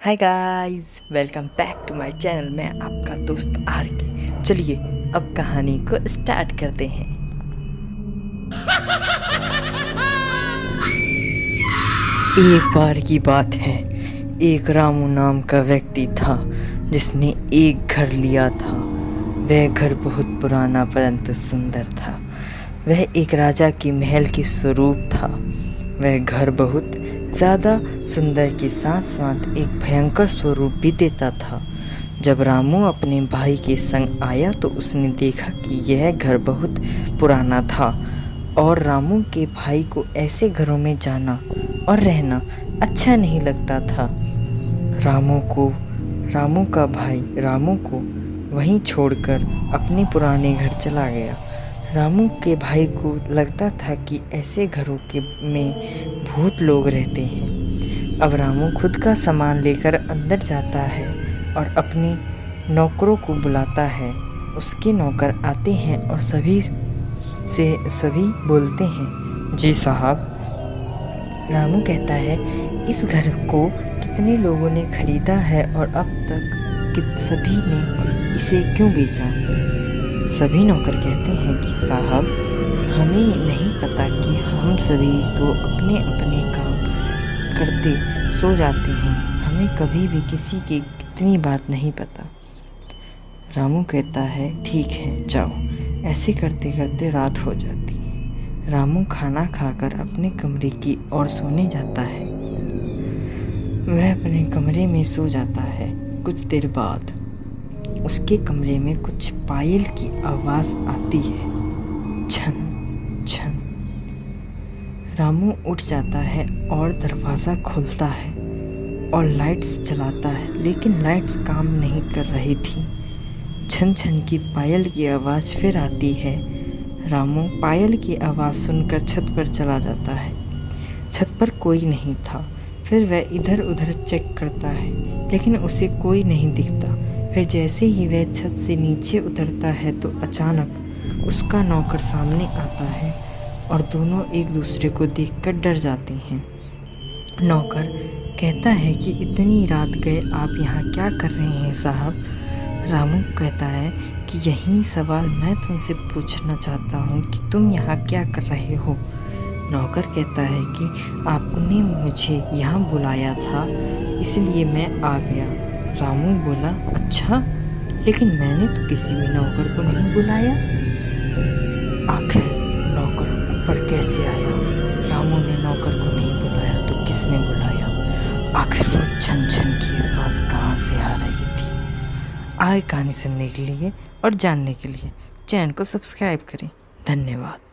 Hi guys, welcome back to my channel. मैं आपका दोस्त आर के। चलिए अब कहानी को स्टार्ट करते हैं। एक बार की बात है, एक रामू नाम का व्यक्ति था जिसने एक घर लिया था। वह घर बहुत पुराना परंतु सुंदर था। वह एक राजा के महल के स्वरूप था। वह घर बहुत ज़्यादा सुंदर के साथ साथ एक भयंकर स्वरूप भी देता था। जब रामू अपने भाई के संग आया तो उसने देखा कि यह घर बहुत पुराना था और रामू के भाई को ऐसे घरों में जाना और रहना अच्छा नहीं लगता था। रामू का भाई रामू को वहीं छोड़कर अपने पुराने घर चला गया। रामू के भाई को लगता था कि ऐसे घरों में भूत लोग रहते हैं। अब रामू खुद का सामान लेकर अंदर जाता है और अपने नौकरों को बुलाता है। उसके नौकर आते हैं और सभी बोलते हैं, जी साहब। रामू कहता है, इस घर को कितने लोगों ने खरीदा है और अब तक सभी ने इसे क्यों बेचा? सभी नौकर कहते हैं कि साहब, हमें नहीं पता कि हम सभी तो अपने अपने काम करते सो जाते हैं। हमें कभी भी किसी की इतनी बात नहीं पता। रामू कहता है, ठीक है जाओ। ऐसे करते करते रात हो जाती है। रामू खाना खाकर अपने कमरे की ओर सोने जाता है। वह अपने कमरे में सो जाता है। कुछ देर बाद उसके कमरे में कुछ पायल की आवाज़ आती है, छन छन। रामू उठ जाता है और दरवाज़ा खोलता है और लाइट्स जलाता है, लेकिन लाइट्स काम नहीं कर रही थी। छन छन की पायल की आवाज़ फिर आती है। रामू पायल की आवाज़ सुनकर छत पर चला जाता है। छत पर कोई नहीं था। फिर वह इधर उधर चेक करता है, लेकिन उसे कोई नहीं दिखता। फिर जैसे ही वह छत से नीचे उतरता है तो अचानक उसका नौकर सामने आता है और दोनों एक दूसरे को देखकर डर जाते हैं। नौकर कहता है कि इतनी रात गए आप यहाँ क्या कर रहे हैं साहब? रामू कहता है कि यही सवाल मैं तुमसे पूछना चाहता हूँ कि तुम यहाँ क्या कर रहे हो? नौकर कहता है कि आपने मुझे यहाँ बुलाया था, इसलिए मैं आ गया। रामू बोला, अच्छा, लेकिन मैंने तो किसी भी नौकर को नहीं बुलाया। आखिर नौकर ऊपर कैसे आया? रामू ने नौकर को नहीं बुलाया तो किसने बुलाया? आखिर वो छन छन की आवाज़ कहाँ से आ रही थी? आगे कहानी सुनने के लिए और जानने के लिए चैनल को सब्सक्राइब करें। धन्यवाद।